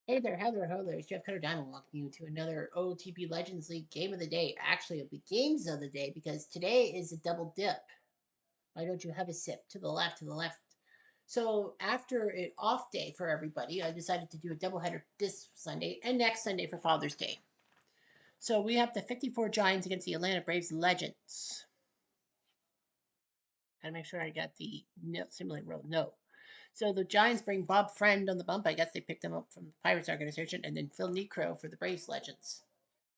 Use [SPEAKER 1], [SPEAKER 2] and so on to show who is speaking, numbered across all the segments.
[SPEAKER 1] Hey there, Heather, hello there. It's Jeff Cutter Diamond welcoming you to another OOTP Legends League game of the day. Actually, it'll be games of the day because today is a double dip. Why don't you have a sip? To the left, to the left. So after an off day for everybody, I decided to do a doubleheader this Sunday and next Sunday for Father's Day. So we have the 54 Giants against the Atlanta Braves Legends. Gotta make sure I got the no, simulate roll. No. So the Giants bring Bob Friend on the bump. I guess they picked him up from the Pirates organization, and then Phil Necro for the Braves Legends.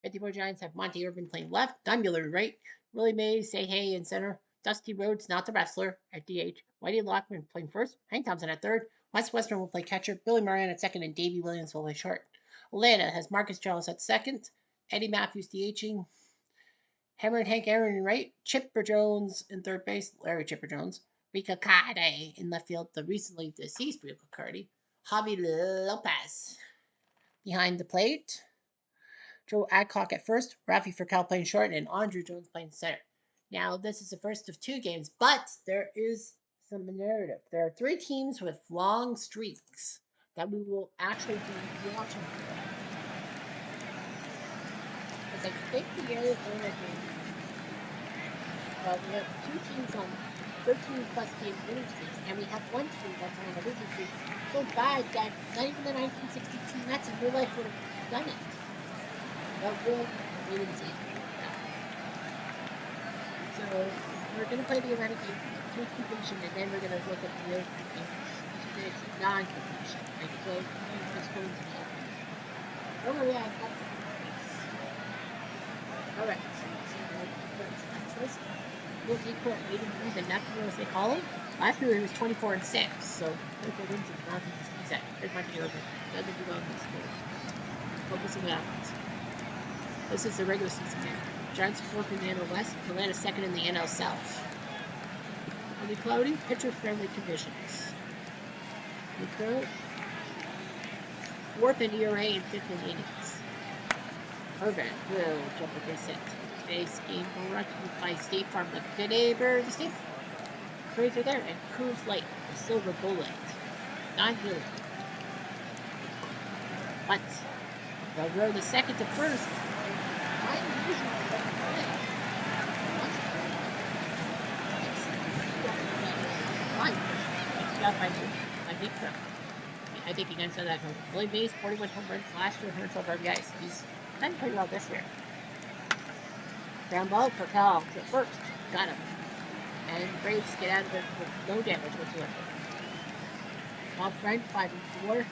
[SPEAKER 1] 54 Giants have Monty Irvin playing left, Don Mueller right, Willie Mays, Say Hey in center, Dusty Rhodes, not the wrestler, at DH, Whitey Lockman playing first, Hank Thompson at third, Wes Western will play catcher, Billy Moran at second, and Davey Williams will play short. Atlanta has Marcus Charles at second, Eddie Matthews DHing, Hammer and Hank Aaron in right, Chipper Jones in third base, Larry Chipper Jones, Rika Kade in left field, the recently deceased Rika Cardi, Javi Lopez behind the plate, Joe Adcock at first, Rafi Furcal playing short, and Andrew Jones playing center. Now, this is the first of two games, but there is some narrative. There are three teams with long streaks that we will actually be watching today. Because I think the Arizona game, we have two teams on 13 plus game winning streaks, and we have one team that's on a losing streak so bad that not even the 1962 Mets in real life would have done it. But we'll wait and see. So we're going to play the Atlanta game to completion, and then we're going to look at the other game, which is non-completion. Right? So we're just going to the open. Oh yeah, I've got the place. All right. So first, we'll take what 8 and 3, the nothing as they call him. Last year he was 24 and 6, so 24 wins and nothing to squeeze at. Here's my deal. Doesn't do well in this game. Focusing out. This is the regular season game. Giants fourth in the NL West, Atlanta second in the NL South. Only cloudy, pitcher-friendly conditions. Nico, fourth in ERA and fifth in innings. Irvin will jump a base hit. Today's game brought to you by State Farm. The good neighbor, the State Braves are there, and Cruz Light, the silver bullet. Not really. But they'll row the second to first. I think he can say that. Willie Mays, 41 home runs last year, 112 RBIs. He's done pretty well this year. Ground ball for Cal to first. Got him. And Braves get out of it with no damage whatsoever. Bob Friend, 5 and 4.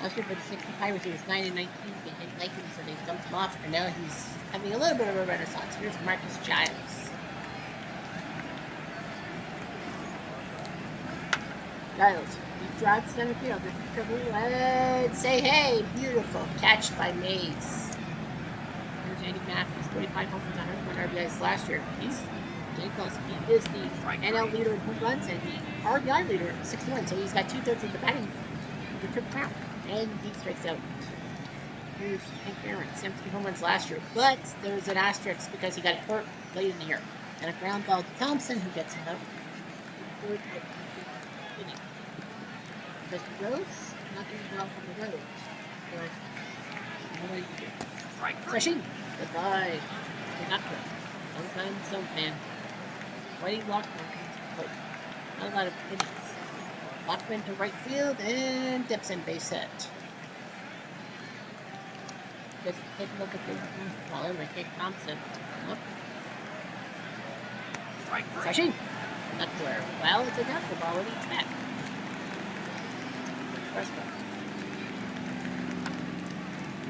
[SPEAKER 1] Last year for the 60 Pirates, he was 9 and 19. He didn't like him, so they dumped him off. And now he's having a little bit of a renaissance. Here's Marcus Giles. Giles, he drives center field. Let's say hey, beautiful catch by Mays. Here's Eddie Matthews, 45 home runs, 101 RBIs last year. He's getting close. He is the NL leader in home runs and the RBI leader at 61. So he's got 2/3 of the batting of the Triple Crown. And he strikes out. Here's Hank Aaron, 17 home runs last year, but there's an asterisk because he got hurt late in the year. And a ground ball to Thompson, who gets him out. Mr. Rhodes, not doing well from the road. But what do you do? Session, goodbye. Good not good. Sometimes some man. Whitey Lockman comes to play. Not a lot of innings. Lockman to right field and dips in base hit. Just take a look at the ball in with Hank Thompson. Session. Not clear. Well, it's a knuckleball and he's back. First one.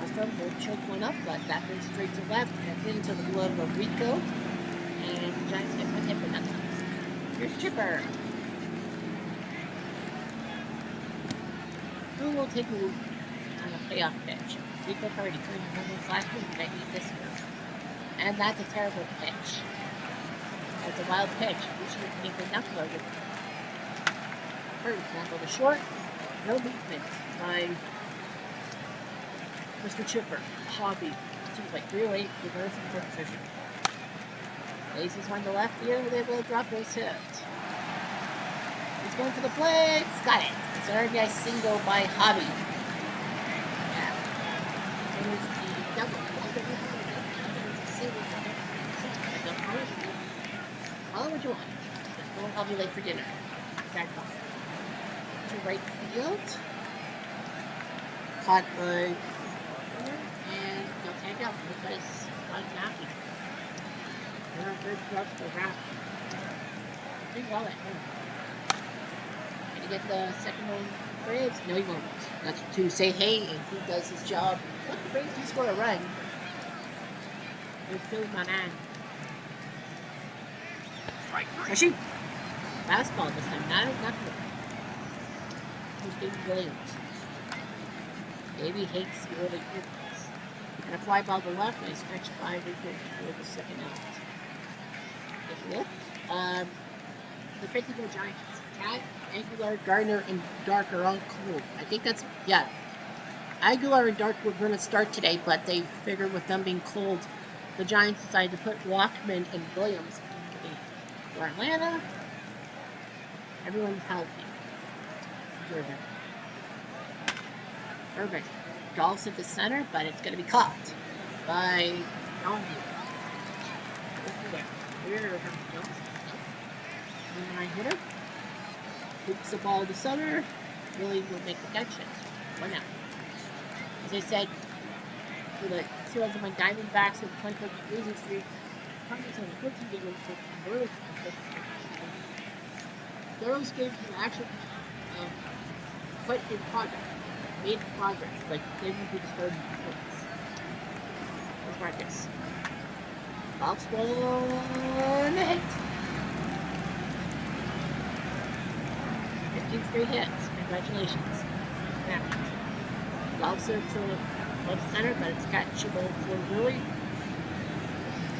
[SPEAKER 1] Ostrom will choke one up, but that goes straight to left and into the glove of Rico. And the Giants get one hit for nothing. Here's Chipper. Who will take a loop on a payoff pitch? Rico Cardi, 2 home runs last week, I need this year. And that's a terrible pitch. That's a wild pitch. We should have taken the knuckler with Cardi. Now go to short. No movement by Mr. Chipper. Hobby. Seems like 308 reversing for position. Laces one to left here with able to drop base hit. He's going for the blitz. Got it. It's an RBI single by Hobby. There's the double. There's a single double. I don't know what you want. Call it what you want. Just don't help me late for dinner. That's all. To right field. Caught by and they'll take out because I'm happy. They're not good for us to wrap. Pretty well at home. Can you get the second one? Braves? No, he won't. That's to say hey and he does his job. Let the Braves do score a run. There's Phil's my man. Actually, fastball this time, not nothing. Who's Baby Williams? Baby hates the early hits. And a fly ball to the left, and I stretch 5 for the second out. Take a look. The 54 Giants. Cat, Aguilar, Gardner, and Dark are all cold. I think that's, yeah. Aguilar and Dark were going to start today, but they figured with them being cold, the Giants decided to put Walkman and Williams in the game. For Atlanta, everyone's healthy. Irvin. Golf's at the center, but it's going to be caught by Downhill. Here comes Jones. And I hit her. Hoops the ball to center. Willie will make the catch. One out. As I said, for the Seals of my Diamondbacks with 24 losing streak, Congress on the 14 game for Burley. Those games will actually put in progress. Made progress. Like, they would be the starting points. There's Marcus. Box one hit. 15 straight hits. Congratulations. Love serve to left center, but it's catchable for Willie.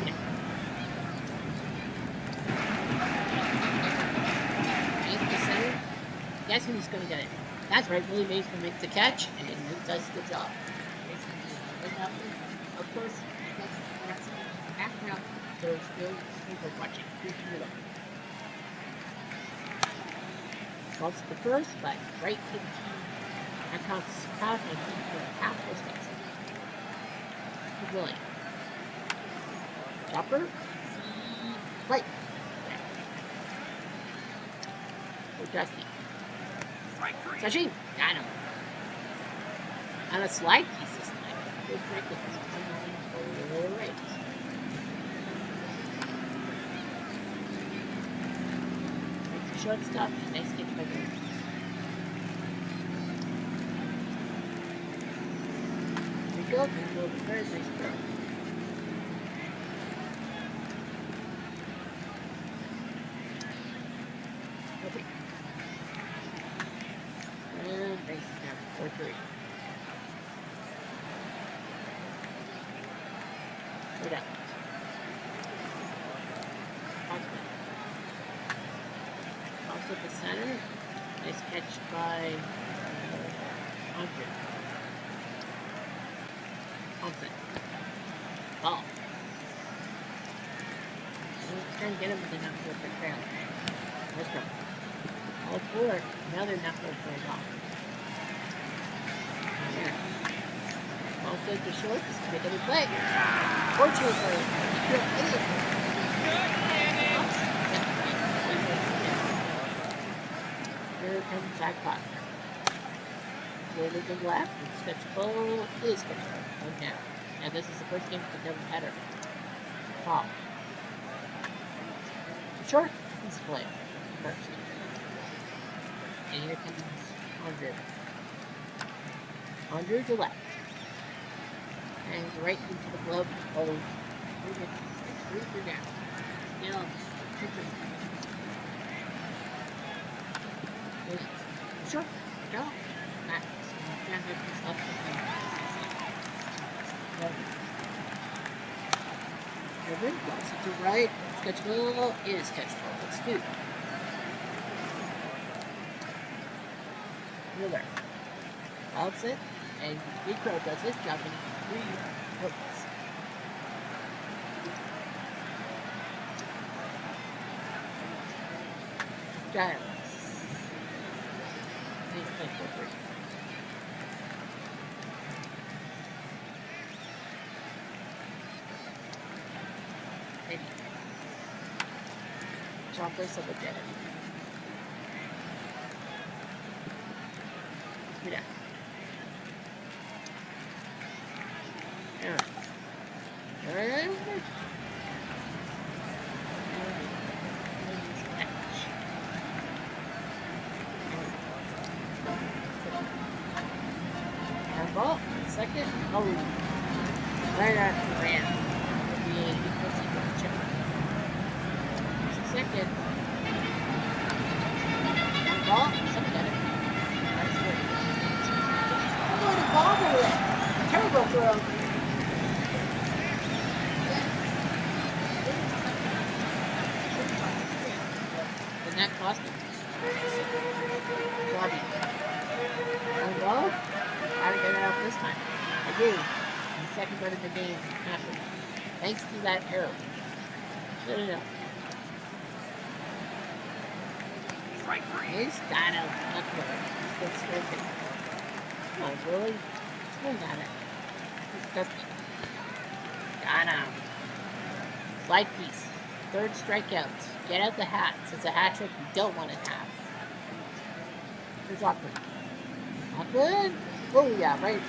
[SPEAKER 1] Yeah. Eighth to center. Guess who's going to get it? That's right, Willie Mays will make the catch, and he does the job. Of course, that's half now. There's still people watching. Falls the first, but right to the team. That counts half, and he's for half those things. To Willie. Chopper. Right. For Dusty. Sachin, got him. On a slide piece this time. Good frequency. All right. Makes a shortstop. Nice catch by Gary. Here we go. Very nice throw. Okay. And base now, 4-3. Right out. Also at the center. Nice catch by Andre. Thompson. Ball. Trying to get him, but they're not good for trail. Nice throw. All four. Now they're not good for a ball. Ball goes to short. Make a play. Fortunately, here comes Jackpot. Rolling to the left. And sketchable is sketchable. One down. And this is the first game of the doubleheader. Pop. Short. Let's play first. And here comes Andre. Andre to left. And right into the glove. Oh, it's 3 down. Still, 2-3. Sure. Go. Max. And it's up to him. Irvin blocks it to right. Catchable is catchable. Let's do. Miller. Outs it. And Big Crow does his job in 3 hits. Giants. Nice play for 3. Maybe. Chocolate silver jet. Yeah. Alright. Ball, second. Oh, right after the ran. Second. Ball, second at it. That's good. I'm going to bobble it. Turbo throw. And that cost me. Bobby. Well, how to get it out this time? I do. The second run of the game happened. Thanks to that arrow. No. He's got a knuckle. He's scraping. Come on, Willie. Still got it. He's cooking. Got him. Slide piece. Third strikeout. Get out the hat. It's a hat trick you don't want to have. Here's Auckland. Auckland? Oh, yeah, right.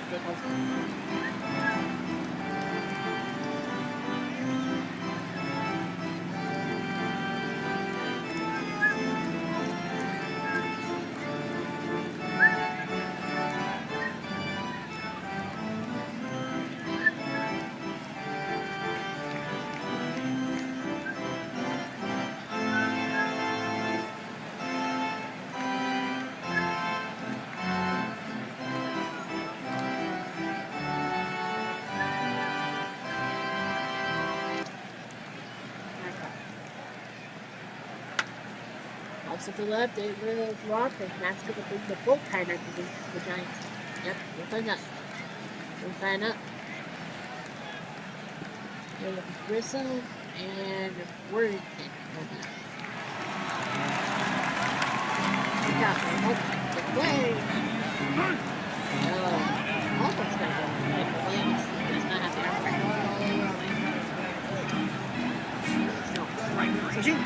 [SPEAKER 1] To the left, they will block, and that's going to bring the bullpener to the Giants. Yep, we'll find out. We'll find out. Grissom and Worthington. Good job, good play. Almost going to go. Like Williams does not have the arm right. So shoot.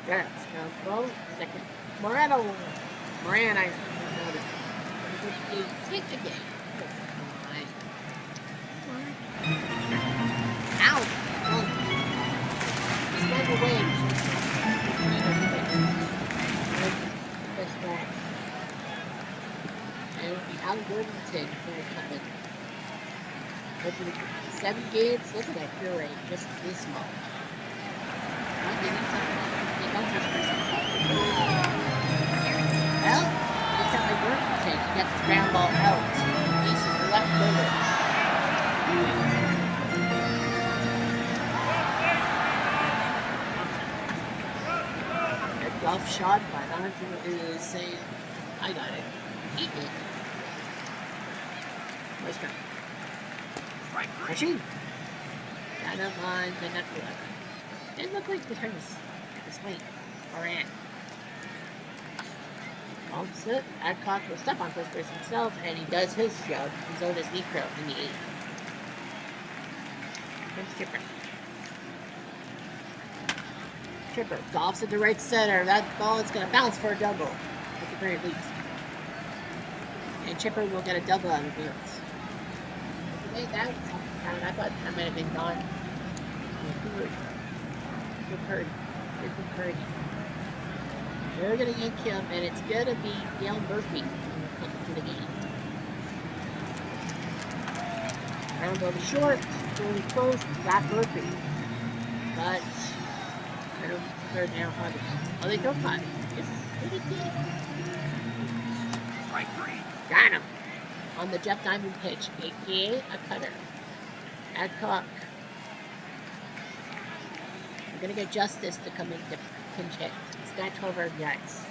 [SPEAKER 1] Yeah, well, second. Morano. Moran, I noticed. Take the game. Ow! Oh. Step away. And it'll be Al Worthington for coming. 7 games. Look at that cure rate. Just this small. Well, that's how my work takes. You get the ground ball out. Pieces left over. A golf shot by Donovan is saying, I got it. He did. Nice try. Machine. Got up line, but not the left. Didn't look like the turn was swing or in. Offset, Adcock will step on first base himself, and he does his job. He's on his Necro in the 8th. Here's Chipper. Chipper golfs at the right center. That ball is going to bounce for a double, at the very least. And Chipper will get a double out of this. That I thought that might have been gone. Good Purdy. They're going to yank him, and it's going to be Dale Murphy coming to the game. Round over short, really close, got Murphy. But, I don't think they're now hunting. Oh, they don't hunt. Strike 3. Got him. On the Jeff Diamond pitch, a.k.a. a cutter. Adcock. We're going to get Justice to come in to pinch hit. It's got 12 RBIs.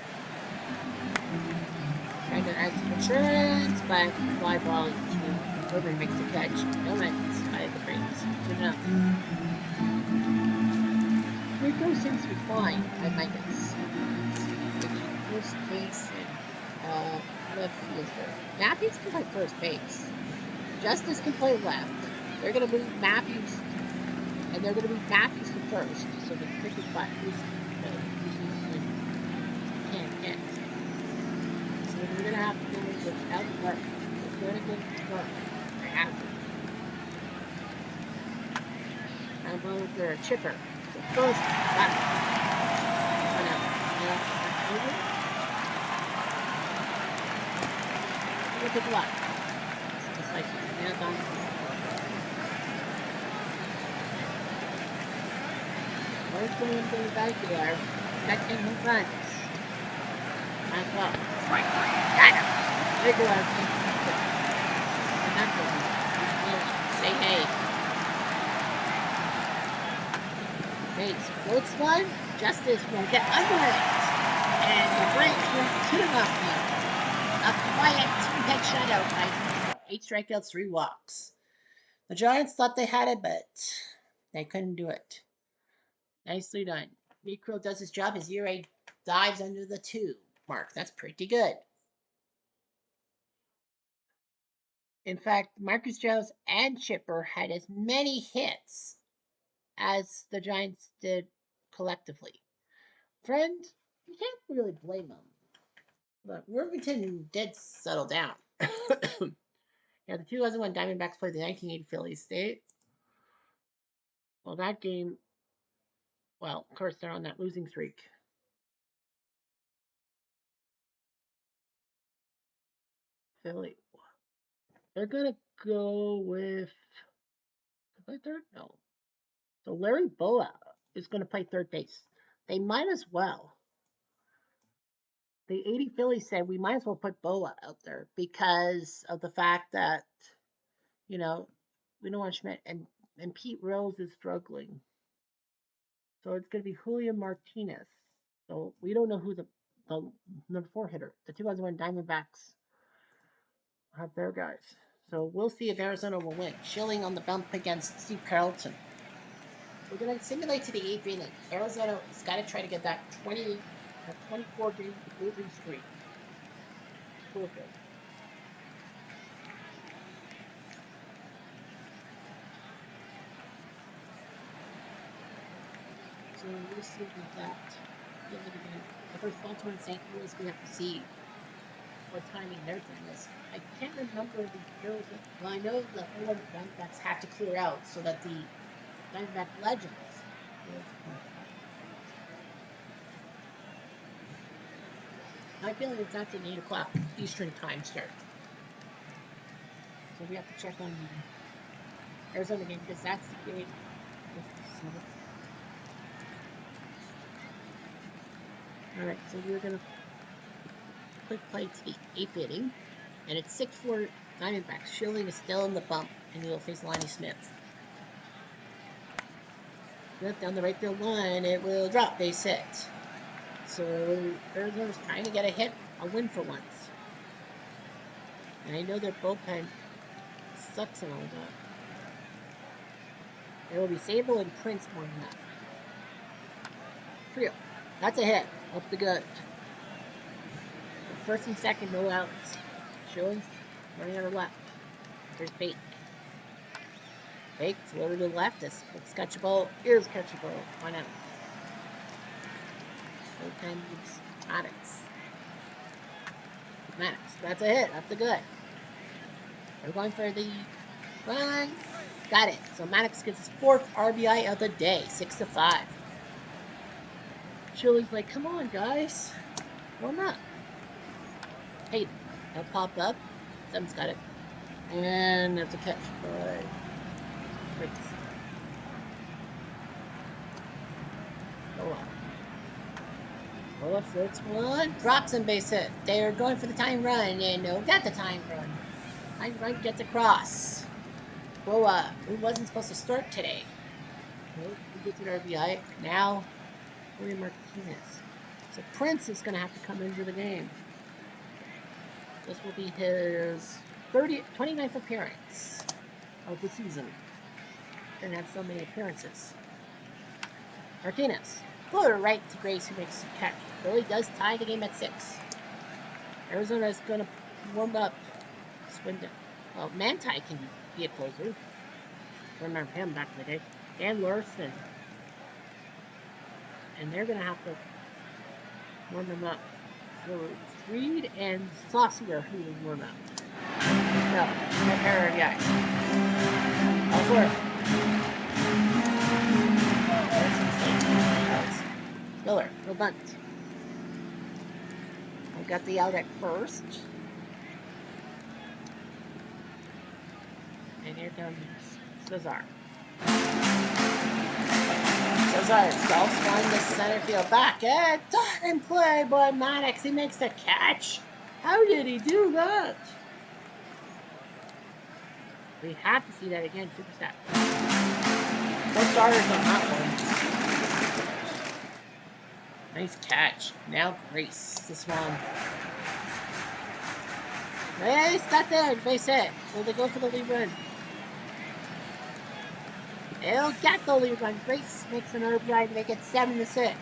[SPEAKER 1] Trying to add some insurance, but fly ball to over makes the catch. No runs by the Braves. 2-0. Rico seems to be fine, I might guess. First base and left field. is there? Matthews can play first base. Justice can play left. They're going to move Matthews, and they're going to move Matthews to first, so the cricket spot is can't hit. So we're going to have to go without work. We're going to get work. They have to. I'm going for a chipper. So first, left. Look at luck. It's just like marathon. Where's going to the back there? Catching home runs. Nice ball. Right. Got him. There goes. And that's it. Say hey. Bates floats one. Justice will get under it. And the Braves win 2-0. A quiet two-hit shutout by 8 strikeouts, 3 walks. The Giants thought they had it, but they couldn't do it. Nicely done. Necro does his job. His ERA dives under the 2 mark. That's pretty good. In fact, Marcus Jones and Chipper had as many hits as the Giants did collectively. Friend, you can't really blame them. But Worthington did settle down. Yeah, the 2001 Diamondbacks played the 1980 Phillies State. Well, that game, well, of course, they're on that losing streak. Philly. They're going to go with. Play third? No. So Larry Boa is going to play third base. They might as well. The 80 Phillies said we might as well put Boa out there because of the fact that, we don't want Schmidt and Pete Rose is struggling. So it's going to be Julio Martinez. So we don't know who the number 4 hitter, the 2001 Diamondbacks, have their guys. So we'll see if Arizona will win. Schilling on the bump against Steve Carlton. We're going to simulate to the 8th inning. Arizona's got to try to get that 24-game losing streak. Perfect. So we'll see about that. The first Baltimore and St. Louis, we have to see what timing their thing is. I can't remember the Arizona. Well, I know the Oregon Diamondbacks had to clear out so that the Diamondback Legends. My feeling is that's an 8 o'clock Eastern time start. So we have to check on the Arizona game because that's the game. Alright, so we're going to quick play to the 8th inning. And it's 6-4 Diamondbacks. Schilling is still in the bump, and he'll face Lonnie Smith. Smith down the right field line. It will drop. Base hit. So Arizona's trying to get a win for once. And I know their bullpen sucks and all that. There will be Sable and Prince more than that. Trio. That's a hit. Up the gut. First and second, no outs. Schilling's running on the left. There's Bake. Bake's lower to the left. It's catchable. Here's catchable. 1 out. Bullpen moves Maddox. That's a hit. Up the gut. We're going for the run. Got it. So Maddox gets his 4th RBI of the day. 6-5. Schilling's like, come on, guys. Warm up. Hey, that popped up. Someone's got it. And that's a catch by Briggs. Go on. Boa floats one. Drops and base hit. They are going for the time run. And no, got the time run. Time run gets across. Boa, who wasn't supposed to start today. Nope, he gets an RBI. Now, William Martinez. So Prince is going to have to come into the game. This will be his 29th appearance of the season. Didn't have so many appearances. Martinez. Floater right to Grace, who makes the catch. Billy does tie the game at 6. Arizona is going to warm up. Swindon. Well, Manti can be a closer. Remember him back in the day. And Larson. And they're going to have to warm him up. So it's Reed and Saucier who will warm up. No, that pair of guys. Elsewhere. Miller, no bunt. I got the out at first. And here comes Cesar. Cesar self flying the center field back. And in play by Maddox. He makes the catch. How did he do that? We have to see that again. Super stat. 4 starters on that one. Nice catch. Now Grace. This one. Hey, stuck there. Base hit. Will they go for the lead run? They'll get the lead run. Grace makes an RBI to make it 7-6.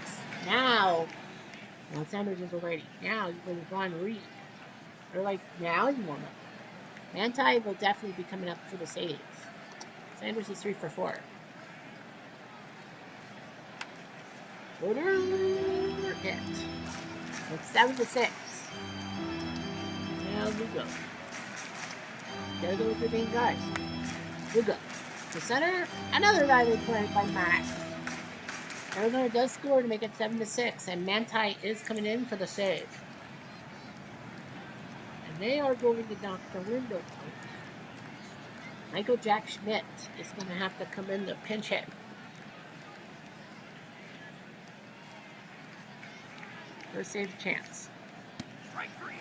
[SPEAKER 1] Now, well, Sanders is already. Now you bring Ron Reed. They're like, now you warm up. Manti will definitely be coming up for the saves. Sanders is 3 for 4. Order hit. It's 7-6. Now Lugo. Gotta go with your main guys. Lugo. The center. Another diving play by Max. Arizona does score to make it 7-6, and Manti is coming in for the save. And they are going to knock the window out. Michael Jack Schmidt is going to have to come in to pinch hit. First save chance.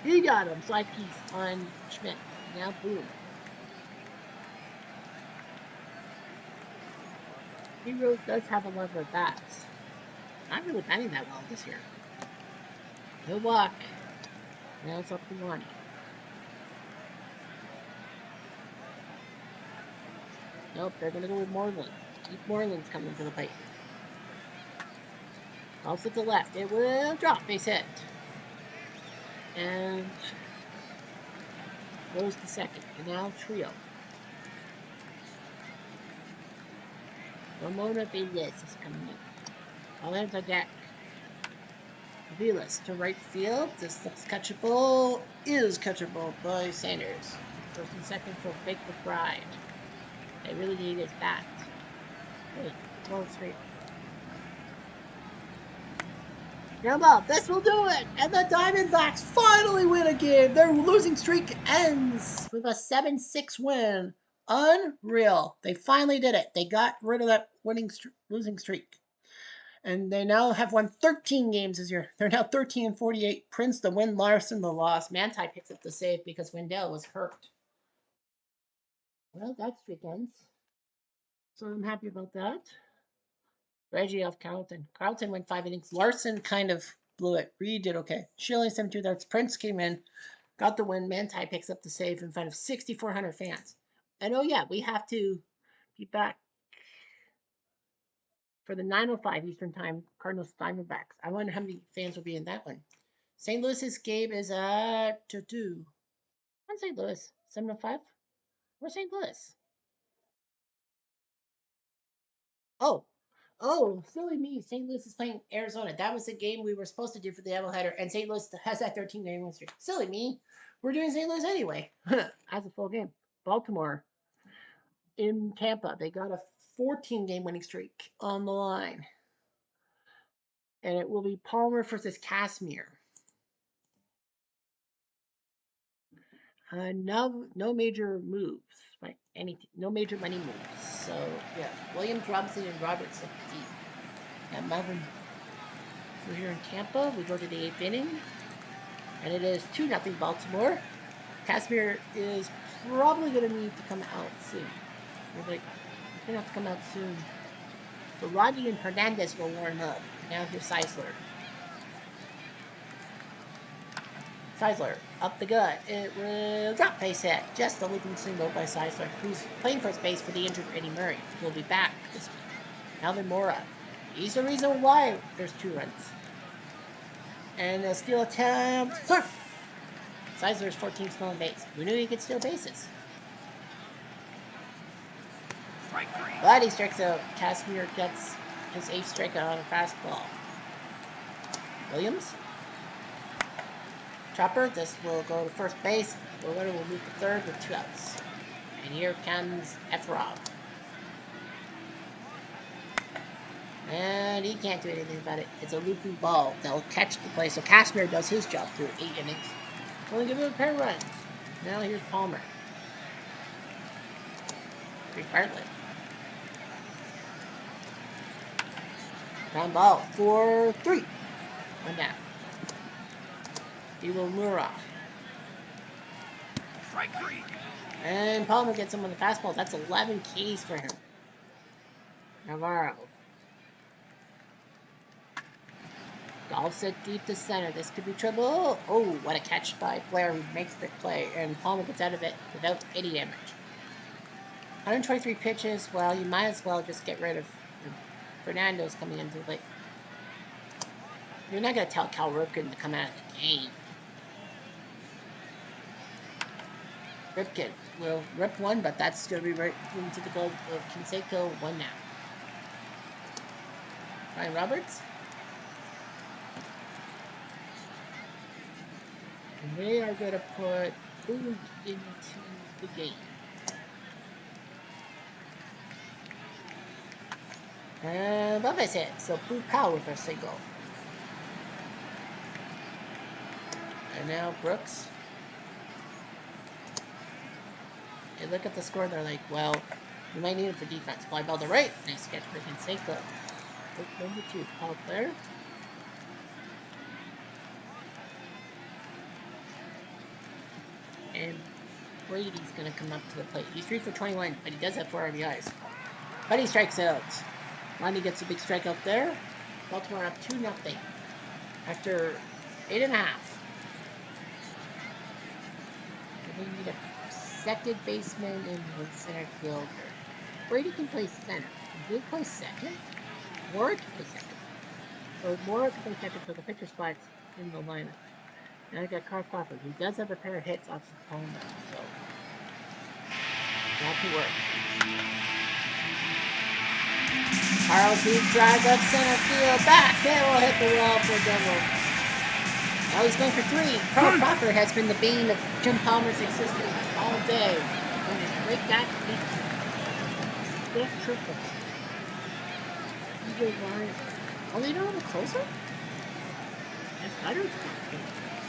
[SPEAKER 1] He got him. Slide piece on Schmidt. Now boom. Heroes does have a lot of bats. Not really batting that well this year. No walk. Now it's up to Lonnie. Nope, they're going to go with Moreland. Keep Moreland's coming to the plate. Also to the left. It will drop. Base hit. And goes to second. And now trio. Ramona Velas is coming in. All hands on deck. Velas to right field. This looks catchable. Is catchable by Sanders. First and second for Fake McBride. They really need his bat. Hey, roll straight. Ground ball. This will do it. And the Diamondbacks finally win a game. Their losing streak ends with a 7-6 win. Unreal. They finally did it. They got rid of that losing streak. And they now have won 13 games this year. They're now 13-48. Prince the win, Larson the loss. Manti picks up the save because Wendell was hurt. Well, that streak ends. So I'm happy about that. Reggie off Carlton. Carlton went 5 innings. Larson kind of blew it. Reed did okay. Schilling 72 starts. Prince came in, got the win. Manti picks up the save in front of 6,400 fans. And oh yeah, we have to be back for the 9:05 Eastern Time Cardinals Diamondbacks. I wonder how many fans will be in that one. St. Louis's game is at 2. On St. Louis, 7:05. Where's St. Louis? Oh, silly me. St. Louis is playing Arizona. That was the game we were supposed to do for the doubleheader, and St. Louis has that 13-game win streak. Silly me. We're doing St. Louis anyway. As a full game. Baltimore in Tampa. They got a 14-game winning streak on the line. And it will be Palmer versus Casimir. No major moves, right? No major money moves. So yeah, Williams, Robinson, and Roberts at deep. And Melvin. We're here in Tampa. We go to the 8th inning, and it is 2-0 Baltimore. Casimir is probably going to need to come out soon. He's going to have to come out soon. So Rodney and Hernandez will warm up. Now here's Seisler. Seisler up the gut. It will drop base hit. Just a leaping single by Seisler, who's playing first base for the injured Eddie Murray. He'll be back this week. Alvin Mora. He's the reason why there's 2 runs. And a steal attempt. Sir. Seisler's 14 stolen base. Who knew he could steal bases? But he strikes out. Casimir gets his 8th strikeout on a fastball. Williams. Chopper. This will go to first base. Willard will move to third with 2 outs. And here comes Efrog. And he can't do anything about it. It's a looping ball. They'll catch the play. So Casimir does his job through 8 innings. Only give him a pair of runs. Now here's Palmer. Reed Bartlett. Ground ball. 4-3. 1 down. Iwamura. Strike 3. And Palmer gets him on the fastball. That's 11 Ks for him. Navarro. Golfs it deep to center. This could be trouble. Oh, what a catch by Blair, who makes the play. And Palmer gets out of it without any damage. 123 pitches. Well, you might as well just get rid of Fernando's coming into the plate. You're not going to tell Cal Ripken to come out of the game. Ripken will rip one, but that's going to be right into the goal of Canseco. 1 now. Ryan Roberts. And they are going to put Boog into the game. And Buffett's hit, so Boog Powell with a single. And now Brooks. They look at the score, they're like, well, we might need him for defense. Fly ball to right. Nice catch for Canseco. Number 2, Paul Blair. And Brady's going to come up to the plate. He's 3 for 21, but he does have 4 RBIs. But he strikes out. Lonnie gets a big strikeout there. Baltimore up 2-0 after 8.5. They need a second baseman and 1 center fielder. Brady can play center. Can he play second? Mora can play second. So Mora can play second for the pitcher spots in the lineup. Now I got Carl Crawford. He does have a pair of hits off the phone, so that could work. Carl deep drive up center field. Back. That will hit the wall for double. Now he's going for 3. Carl Crawford has been the bane of Jim Palmer's existence all day. Going to break that beat. Stiff triple. BJ Ryan. Oh, they don't have a closer? That's Butter's coming.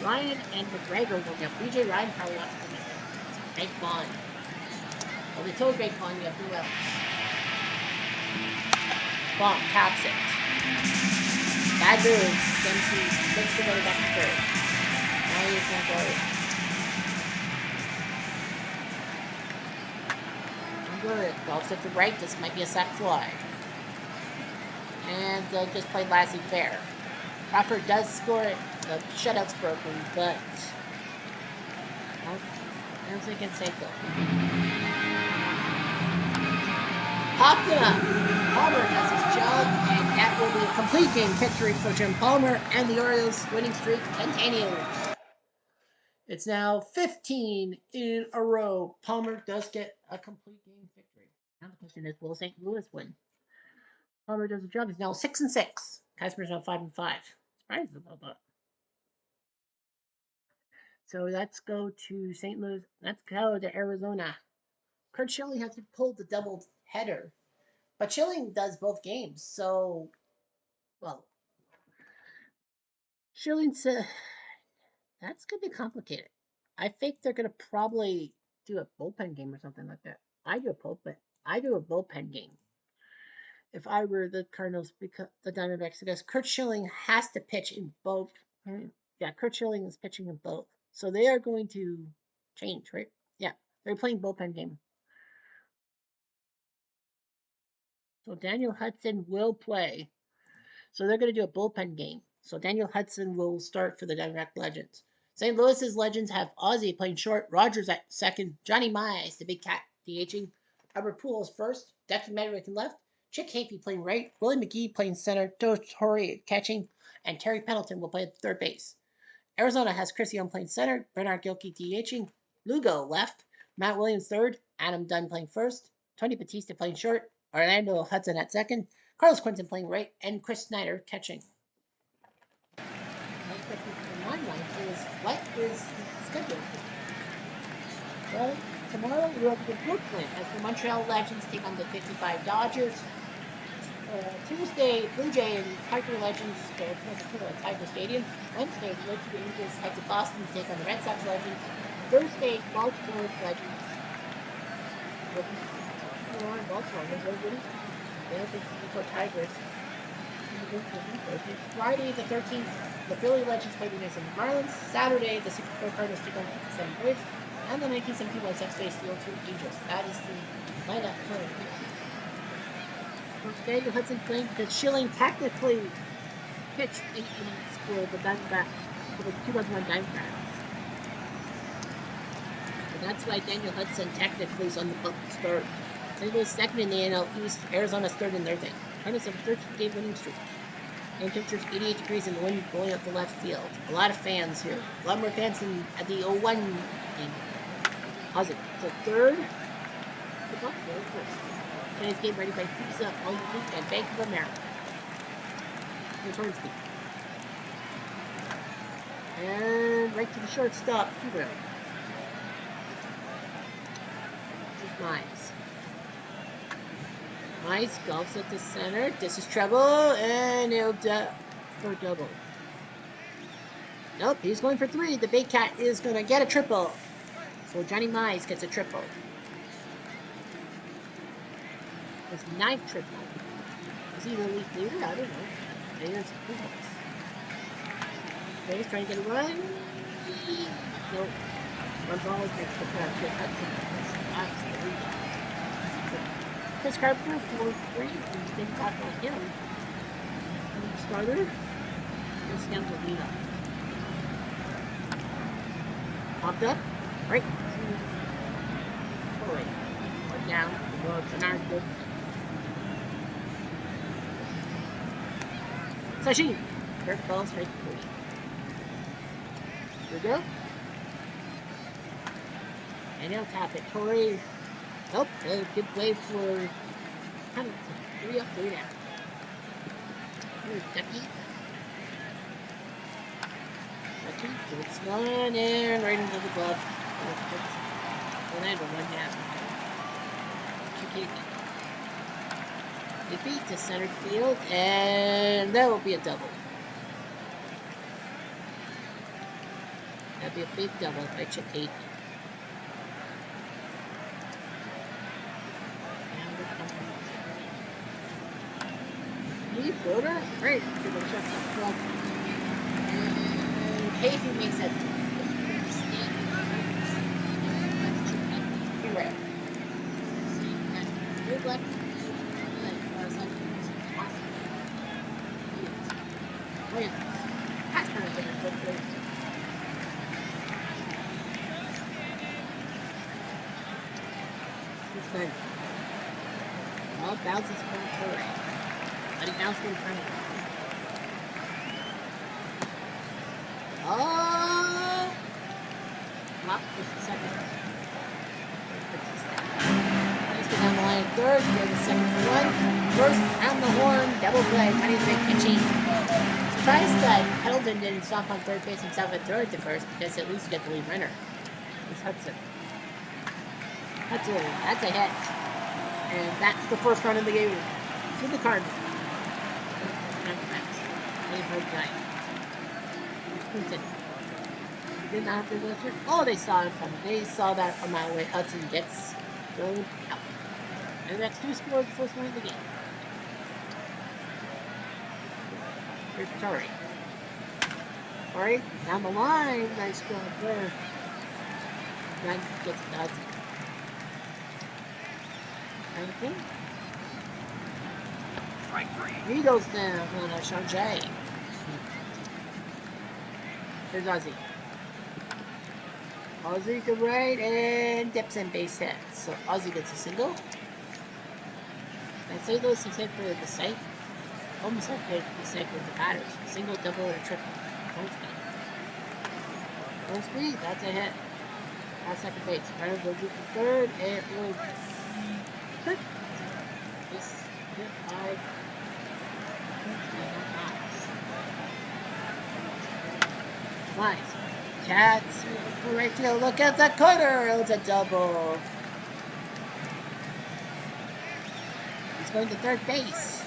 [SPEAKER 1] Ryan and McGregor will get. BJ Ryan probably wants to come in there. Greg Vaughn. Well, they told Greg Vaughn you have 2 outs. Vaughn taps it. Bad move. Dempsey takes the runner back to third. Now he's going to go. Good. Golfs it to right. This might be a sac fly. And they'll just play laissez-faire. Crawford does score it. The shutout's broken, but I don't think it's Canseco. Popped it up. Palmer does his job, and that will be a complete game victory for Jim Palmer, and the Orioles' winning streak continues. It's now 15 in a row. Palmer does get a complete game victory. Now the question is, will St. Louis win? Palmer does the job. He's now 6-6. Kazmer's now 5-5. Surprised about that. So let's go to St. Louis. Let's go to Arizona. Kurt Schilling has to pull the double header, but Schilling does both games. So, well, Schilling said that's going to be complicated. I think they're going to probably do a bullpen game or something like that. I do a bullpen game. If I were the Cardinals, because the Diamondbacks, because Kurt Schilling has to pitch in both. Yeah, Kurt Schilling is pitching in both. So they are going to change, right? Yeah, they're playing bullpen game. So Daniel Hudson will play. So they're going to do a bullpen game. So Daniel Hudson will start for the Diamondback Legends. St. Louis's Legends have Ozzie playing short, Rogers at second, Johnny Mize, the big cat, DHing, Albert Pujols first, Dexter Medwick in left, Chick Hafey playing right, Willie McGee playing center, Joe Torre catching, and Terry Pendleton will play at third base. Arizona has Chris Young playing center, Bernard Gilkey DHing, Lugo left, Matt Williams third, Adam Dunn playing first, Tony Batista playing short, Orlando Hudson at second, Carlos Quinton playing right, and Chris Snyder catching. Next question from my mind is, what is the schedule? Well, tomorrow we're up in Brooklyn as the Montreal Legends take on the 55 Dodgers. Tuesday, Blue Jay and Tiger Legends go to Tiger Stadium. Wednesday, the Mercury Angels head to Boston to take on the Red Sox Legends. Thursday, Baltimore Legends. Baltimore, they don't think for Tigers. Friday the 13th, the Philly Legends play the Minnesota Marlins. Saturday, the Super Bowl Cardinals take on the 7 Braves. And the 1971 Sex Day Steel 2 Angels. That is the lineup currently. Daniel Hudson playing because Schilling technically pitched 8 innings for the Diamondbacks for the 2001 Diamondbacks. So that's why Daniel Hudson technically is on the book to start. St. Louis second in the NL East, Arizona's third in their thing. Cardinals have a 13-game winning streak. And temperatures 88 degrees and the wind blowing up the left field. A lot of fans here. A lot more fans than at the 01 game. How's it? So third. Today's game ready by Pizza on the week at Bank of America. Towards me. And right to the shortstop, Hugo. This is Mize. Mize golfs at the center. This is treble, and he'll for a double. Nope, he's going for 3. The big cat is going to get a triple. So Johnny Mize gets a triple. His 9th triple. Is he the league leader? I don't know. Maybe there's a triple. Okay, he's trying to get a run. Nope. One ball makes the crowd get That's the lead. Chris Carpenter, 4-3. And think back on him. Starter. This comes with Lena. Popped up. Right. Forward. One down. Bernard good. Sashi. Kirk ball straight to 3. Here we go. And he'll tap it. Torrey. Nope. Good play for Hamilton. 3 up, 3 down. Here's Ducky. Ducky. It's one and right into the glove. Orlando 1 down. Chiquita. Defeat to center field, and that will be a double. That'd be a big double if I chip 8. Knee floater? Great. Give it a shot. And Casey makes it. You're right. Good luck. That's kind of good. This time. Well, bounces from Torrey. But he bounced in front of him. Oh! Well, just a second. Let's go down the line at third. Go to second for 1. First, on the horn. Double play. Money's big pitching. Surprised that Pendleton didn't stop on third base himself at third to first because at least you get the lead runner. It's Hudson. That's a hit. And that's the first run of the game. To the Cardinals. Did not have to go through. Oh, they saw it coming. They saw that from that way. Hudson gets thrown out. And the next 2 scored the first one of the game. Here's Torrey. Torrey down the line. Nice goal there. Then gets it to Hudson. Anything? He goes down on a Shanjay. Here's Ozzy. Ozzy to right and dips in base hit. So Ozzy gets a single. And St. Louis is hit for the site. Almost like hit the site with the batters. Single, double, or triple. Full speed, that's a hit. That's second base. Runner goes to third, and it will be hit. This hit by Nice. Cats for right field. Look at the corner. It's a double. He's going to third base.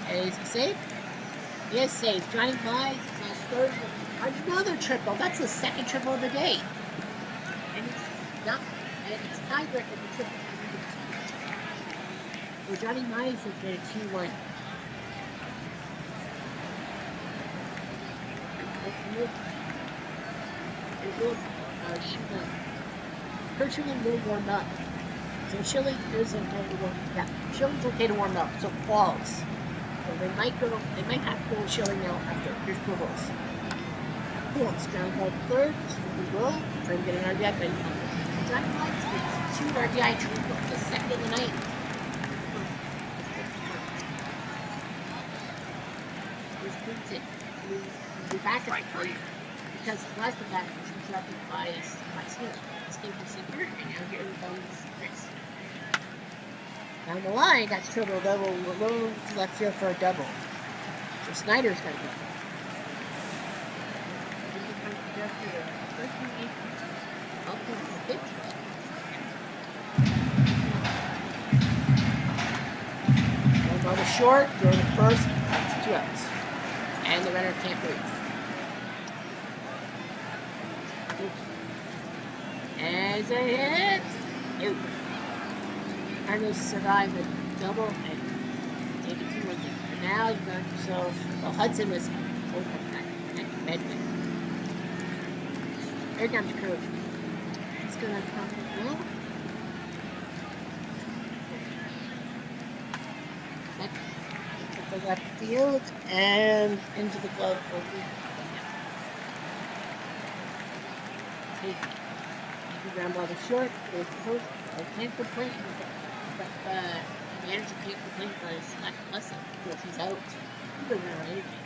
[SPEAKER 1] And is he safe? He is safe. Johnny Mize is on third. Another triple. That's the second triple of the day. And it's not. And it's tied record for triple. So Johnny Mize has been a 2-1. Her Schilling will warm up. So Schilling isn't going to warm up. Yeah, Schilling's okay to warm up, so falls. So they might have to go Schilling now after. Here's Pujols. Pujols ground ball third. We will. Try to get an RBI, but Johnny Mize gets 2 RBI triples, the second of the night. Here's Pujols. We'll be back at the because last of that was interrupted by Steele. Steve receiver, and now here comes Chris. Down the line, that's triple double. We're going to left field for a double. So Snyder's going to go. One on the short, throw to first, that's 2 outs. And the runner can't breathe. As a hit! Nope. Cardinals survive a double and take it 2-1 lead. And now you've got yourself. Well, Hudson was over that Medwin. Here comes Crew. He's gonna come now. At the left field and into the glove for ground ball to short, goes to first. I can't complain, but the manager can't complain about his lack of lesson because he's out. He doesn't know anything.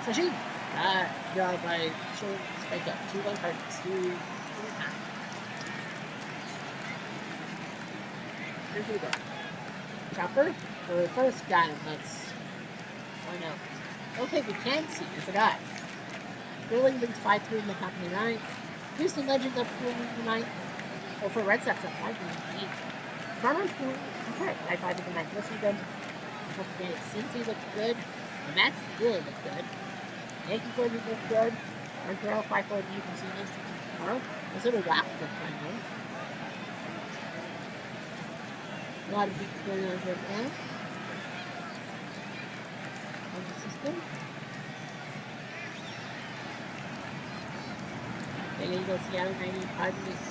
[SPEAKER 1] So she draw by short, strike up. 2-1 Cardinals. Here's we go. Chopper for the first, got him. That's 1 out. Okay, we can see. I forgot. Sterling leads 5-3 in the top of the 9th. Houston Legends up 4-9. Oh, for Red Sox up 5-8. Farmers okay, 5-5 in the 9th. Let's see them. Cincy looks good. The Mets really look good. Yankee Legends look good. Montreal 5-4. You can see this tomorrow. This little wrap look fun, though. A lot of things going on here now. On the system. San Diego, Seattle, 95 is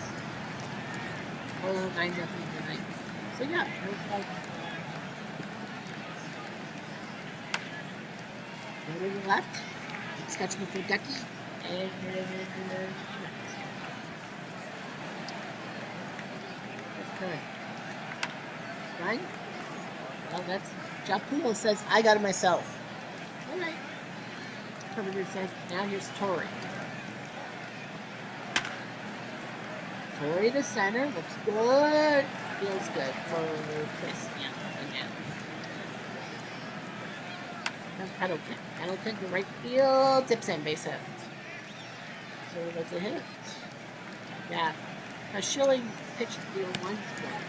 [SPEAKER 1] 9-0 tonight. So yeah, no problem. Go to the left. Sketching for Ducky. And that's good. Fine. Well, that's Japulo says, I got it myself. Alright. Carpenter says, now here's Torrey. Torrey to center, looks good. Feels good for Chris. Yeah, again. Now Pendleton. Pendleton to right field, tips in, base hit. So that's a hit. Yeah. Now Schilling pitched the field 1 square.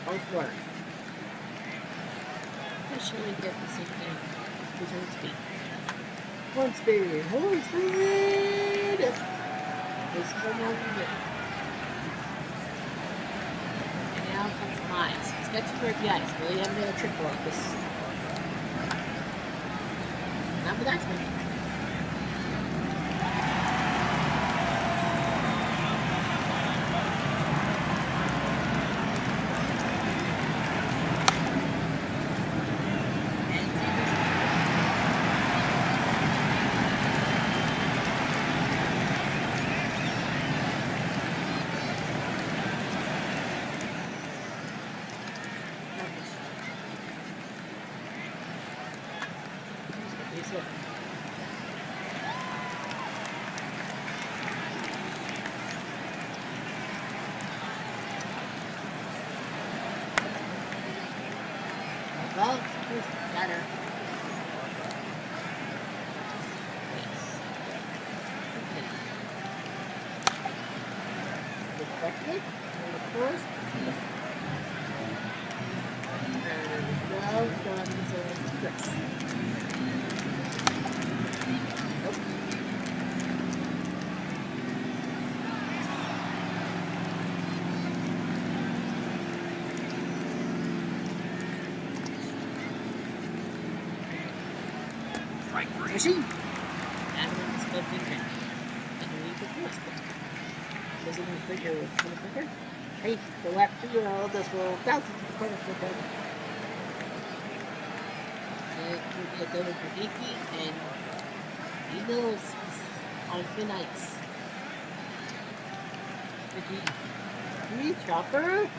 [SPEAKER 1] Both work. Now Schilling did the same thing. His own speed. 1 speed. 1 speed! This is another hit. Now comes Mize. He's got 2 RBIs. Will he have another triple on this? Not with that one. Better. Deflected. The first. There we go. Going to Chris. Nope. Machine. Adam's flipping it. Underneath the force. Doesn't even figure with the flicker. Hey, the left 2-year-old, this will bounce into the corner flicker. It will be a double for Dinky, and he knows he's on thin ice. Three chopper.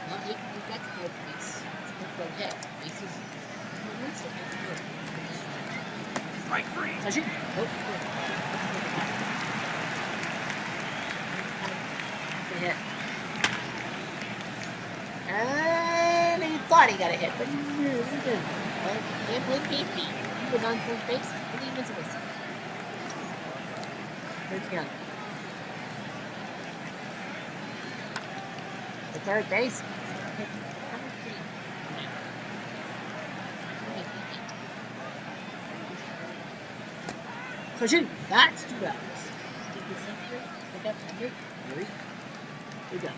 [SPEAKER 1] Well, he gets no place. It's no hit. Aces.
[SPEAKER 2] Strike free.
[SPEAKER 1] Touch it. Nope. Hit. And he thought he got a hit, but no, he didn't. Well, can't play KP. He was on first base. He was missing. Third down. The third base. So shoot, that's 2 outs. Take the center, pick up 100, 3. Good job.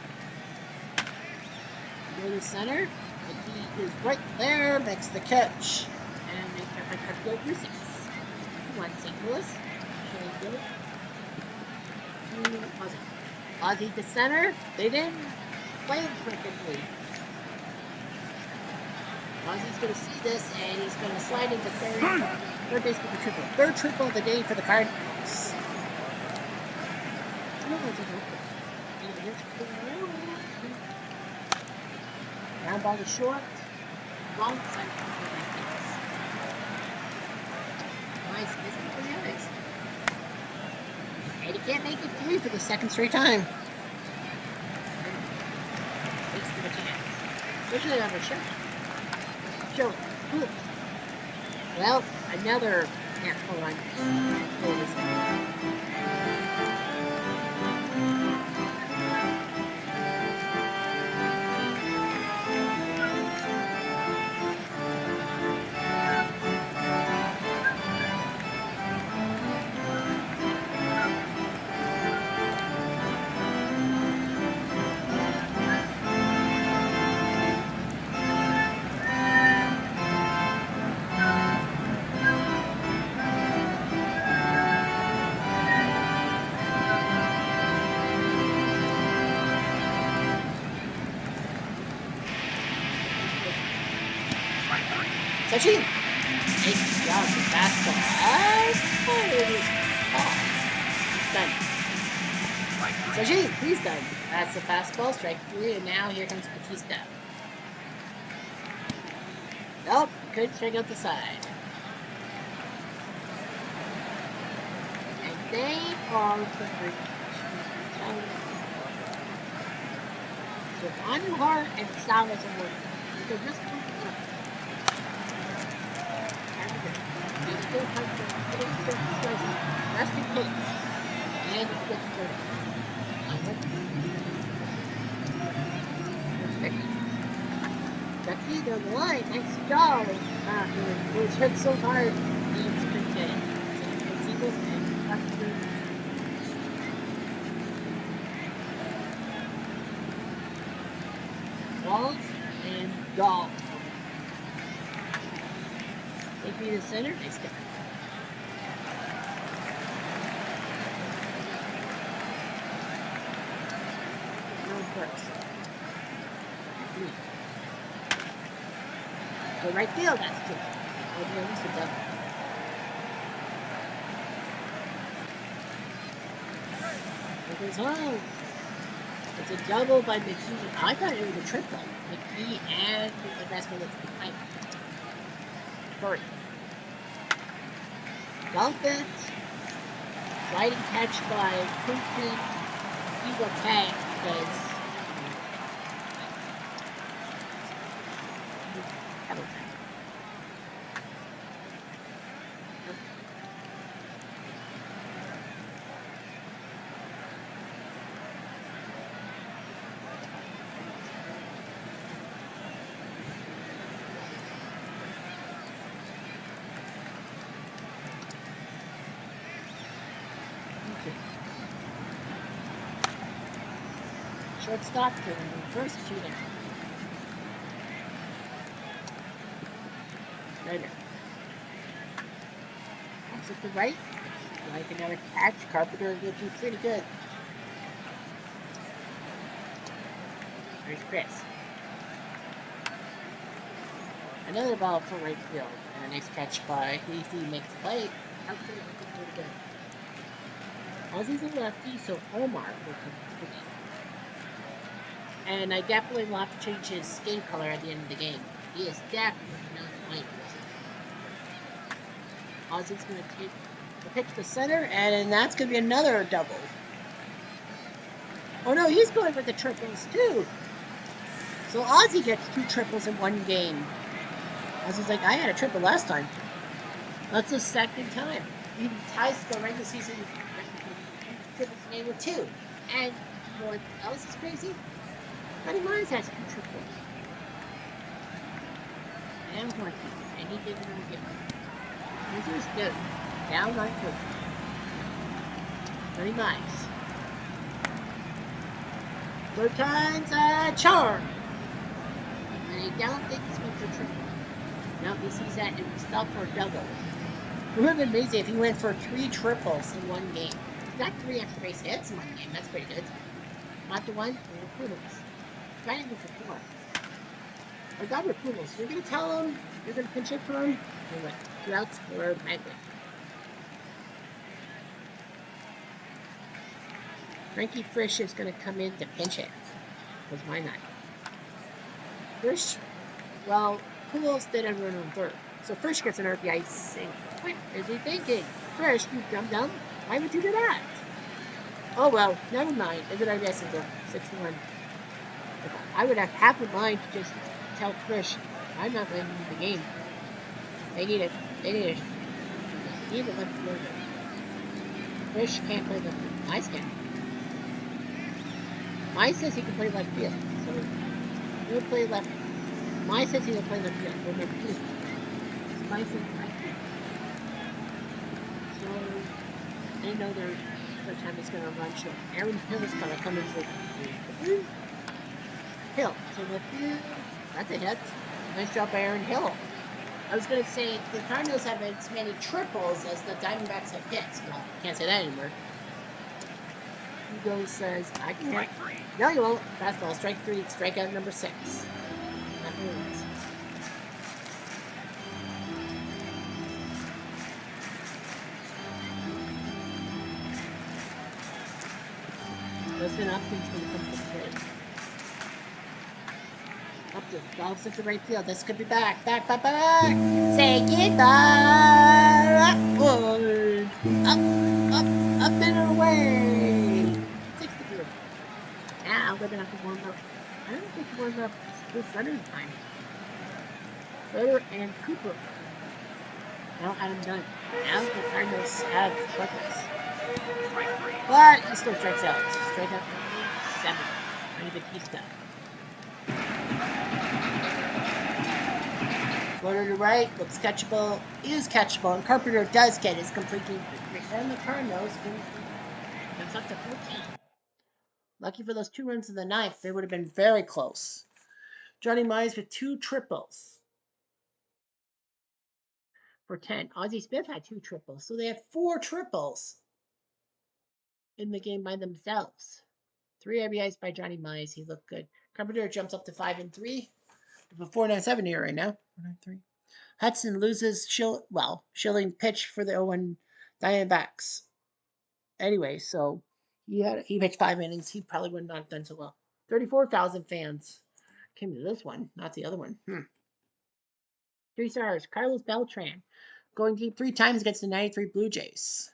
[SPEAKER 1] Go to center, and he is right there, makes the catch. And they have to go through 6. 1 St. Louis. Showing good. 2 Ozzy. Ozzy to center. They didn't play him perfectly. Ozzy's going to see this, and he's going to slide into third. Third base for the triple. Third triple of the day for the Cardinals. Ground ball to short. Long side. Nice. And he can't make it 3 for the second straight time. Thanks for the chance. Especially on the show. Show. Cool. Well, another. Yeah, hold on. Hold this. Touching. Nice job with fastball. He's done. Touching. He's done. That's the fastball. Strike 3. And now here comes Batista. Nope. Couldn't strike out the side. And they are the so on your heart and sound doesn't work. So just rest in peace. And it's good to Becky down the line. Nice job. It was hit so hard. It's been getting. Singles and after. Walls and golf. Take me to the center. Nice guy. First. So right field, that's 2. Maybe at least a double. It goes home. It's a double by McGee. I thought it was a triple. McGee and the best one that's behind. Curry. Dolphins. Sliding catch by Quinton Iwatang does. double tap. Shortstop to first two down. Righter. Comes at the right. Like another catch. Carpenter will do pretty good. There's Chris. Another ball for right field. And a nice catch by Leafy makes the play. Outfield looking pretty good. Ozzy's a lefty, so Omar will come to the game. And I definitely will have to change his skin color at the end of the game. He is definitely not white. Ozzy's going to take the pitch to center, and that's going to be another double. Oh no, he's going with the triples too. So Ozzy gets 2 triples in one game. Ozzy's like, I had a triple last time. That's the second time. He ties the regular season triples game with 2. And you know what else is crazy? Johnny Myers has 2 triples. And 1, and he didn't really get one. This is good. Down 9 foot. Johnny Myers. 3rd time's a charm. And I don't think this one's a triple. No, he sees that and we stop for a double. It would have been amazing if he went for 3 triples in one game. He got 3 extra base hits in one game. That's pretty good. Not the one, or Poodles. Trying to go for 4. I got with Poodles. You're going to tell him, you're going to pinch it for him, or what? 2 outs or Magway. Frankie Frisch is going to come in to pinch hit. Because why not? Frisch, well, Poodles did a run on 3rd. So Frisch gets an RBI single. What is he thinking? Frisch, you dumb. Why would you do that? Oh well, never mind. Is it RBI single? 6-1. I would have half a mind to just tell Frisch, I'm not letting you the game. They need it. They need it. They need a left fielder. Frisch can't play left field. Mice can. Mice says he can play left field. So he'll play left. Mice says he'll play left field. Remember, too. Mice says right field. So they know their time is going to run short. Aaron Hill is going to come in for Hill. So left field. That's a hit. Nice job by Aaron Hill. I was going to say the Cardinals have as many triples as the Diamondbacks have hits. Well, can't say that anymore. Hugo says, I can hit. No, you won't. Fastball, strike 3, strikeout number 6. Listen, Upton's going to come to the plate. Upton, golfs at the right field. This could be back. Back. Say goodbye. Upward. Up and away. 63. Now we're going to have to warm up. I don't think warm up this Sutter's time. Sutter and Cooper. Now Adam done. Now the Cardinals have buckets. But he still strikes out. Strike out 7. Pretty Batista. Floater to right, looks catchable, is catchable, and Carpenter does get his complete game victory. And the Cardinals comes up to 14. Lucky for those 2 runs in the 9th, they would have been very close. Johnny Mize with 2 triples for 10. Ozzie Smith had 2 triples, so they had 4 triples in the game by themselves. 3 RBIs by Johnny Mize. He looked good. Carpenter jumps up to 5-3. A 4.97 here right now. 4.93. Hudson loses Schilling pitch for the 0-1 Diamondbacks. Anyway, so he pitched 5 innings. He probably would not have done so well. 34,000 fans came to this one, not the other one. 3 stars. Carlos Beltran going deep 3 times against the 93 Blue Jays.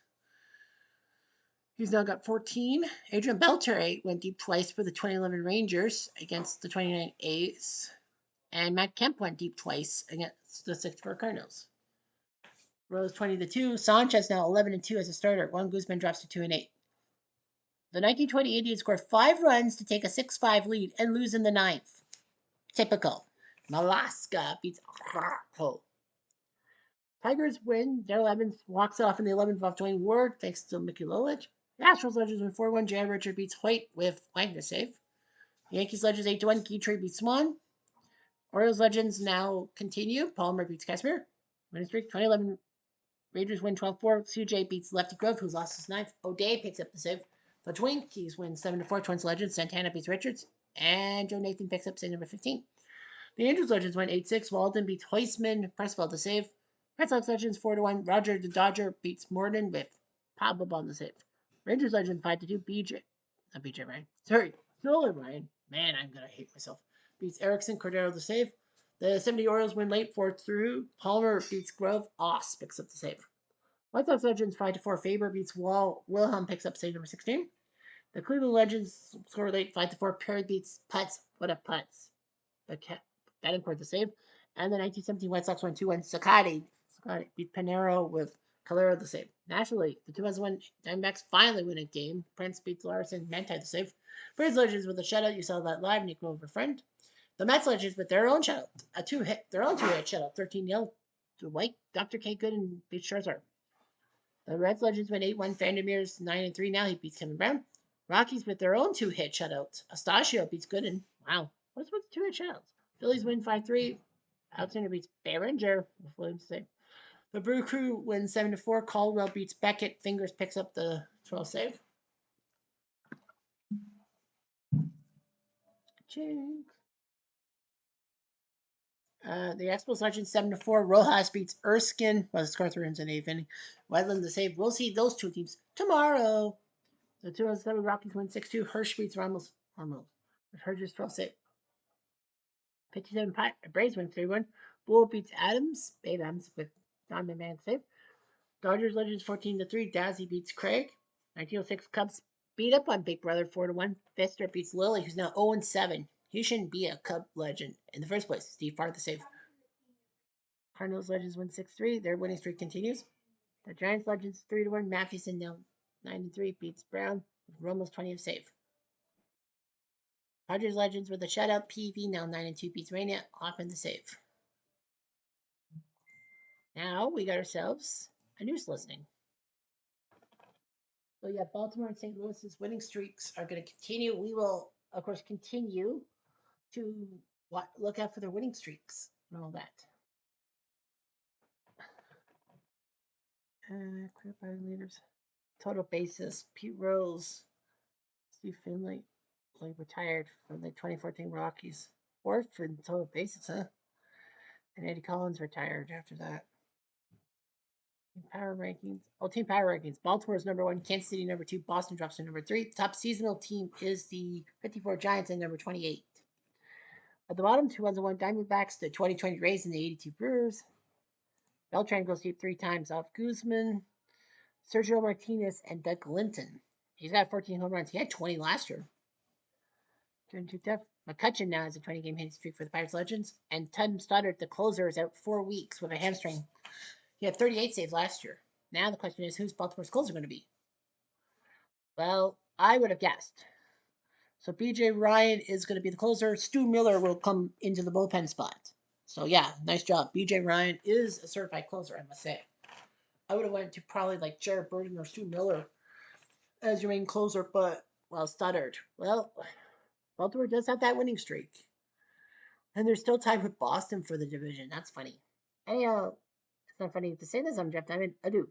[SPEAKER 1] He's now got 14. Adrian Beltre went deep twice for the 2011 Rangers against the 29 A's. And Matt Kemp went deep twice against the 6-4 Cardinals. Rose 20-2. Sanchez now 11-2 as a starter. Juan Guzman drops to 2-8. The 1920 Indians scored 5 runs to take a 6-5 lead and lose in the 9th. Typical. Malaska beats Arco. Tigers win. Daryl Evans walks off in the 11th off Dwayne Ward thanks to Mickey Lolich. The Astros Legends win 4-1. Jan Richard beats Hoyt with Wagner save. The Yankees Legends 8-1. Guitry beats Swan. Orioles Legends now continue. Palmer beats Casimir. Winning streak 2011. Rangers win 12-4. CJ beats Lefty Grove, who's lost his 9th. O'Day picks up the save. The Twinkies win 7-4. Twins Legends. Santana beats Richards. And Joe Nathan picks up save number 15. The Angels Legends win 8-6. Walden beats Heisman. Pressfeld to save. Red Sox Legends 4-1. Roger the Dodger beats Morden with Pablo on the save. Rangers Legends 5-2. Not BJ Ryan. Sorry, Nolan Ryan. Man, I'm gonna hate myself. Beats Erickson. Cordero the save. The 70 Orioles win late 4-3. Palmer beats Grove. Oss picks up the save. White Sox Legends 5-4. Faber beats Wall. Wilhelm picks up save number 16. The Cleveland Legends score late 5-4. Perry beats Putz. What a Putz. That import the save. And the 1917 White Sox won 2-1. Sakati beat Panero with Calero the save. Nationally, the 2001 Diamondbacks finally win a game. Prince beats Larson. Manti the save. Braves Legends with a shutout. You saw that live. Nick over friend. The Mets Legends with their own shutout. Their own two-hit shutout. 13-0 to White. Dr. K. Gooden beats Scherzer. The Reds Legends win 8-1. Vandermeer's 9-3 now. He beats Kevin Brown. Rockies with their own two-hit shutouts. Astachio beats Gooden. Wow. What's with two-hit shutouts? Phillies win 5-3. Alexander beats Behringer with Williams save. The Brew Crew wins 7-4. Caldwell beats Beckett. Fingers picks up the 12 save. The Expos Legends 7-4. Rojas beats Erskine. Well, the score 3 runs in the 8th inning. Wedland the save. We'll see those two teams tomorrow. The 2007 Rockies win 6-2. Hirsch beats Ramos. Hirsch's 12 save. 57 Braves win 3-1. Bull beats Adams. Babe Adams with Diamond Man save. Dodgers Legends 14-3. Dazzy beats Craig. 1906 Cubs beat up on Big Brother 4-1. Fister beats Lilly, who's now 0-7. He shouldn't be a Cub legend in the first place. Steve Farr the save. Cardinals Legends win 6-3. Their winning streak continues. The Giants Legends 3-1. Mathewson now 9-3 beats Brown with Romo's 20th save. Padres Legends with a shutout. PV now 9-2 beats Rainier off in the save. Now we got ourselves a news listing. So yeah, Baltimore and St. Louis's winning streaks are going to continue. We will, of course, continue to look out for their winning streaks and all that. Clear by leaders. Total basis. Pete Rose, Steve Finley, retired from the 2014 Rockies. 4th in total bases, huh? And Eddie Collins retired after that. Team power rankings. Team power rankings. Baltimore is number 1. Kansas City number 2. Boston drops to number 3. Top seasonal team is the 54 Giants at number 28. At the bottom, 2001 Diamondbacks, the 2020 Rays, and the 82 Brewers. Beltran goes deep 3 times off Guzman, Sergio Martinez, and Doug Linton. He's got 14 home runs. He had 20 last year. Turn too tough. McCutcheon now has a 20-game hitting streak for the Pirates Legends. And Tom Stoddard, the closer, is out 4 weeks with a hamstring. He had 38 saves last year. Now the question is, who's Baltimore's closer going to be? Well, I would have guessed. So BJ Ryan is going to be the closer. Stu Miller will come into the bullpen spot. So yeah, nice job. BJ Ryan is a certified closer, I must say. I would have went to probably like Jared Burton or Stu Miller as your main closer, but Stoddard. Well, Baltimore does have that winning streak. And there's still time with Boston for the division. That's funny. Anyhow, it's not funny to say this. I'm Jeff Diamond. Adieu.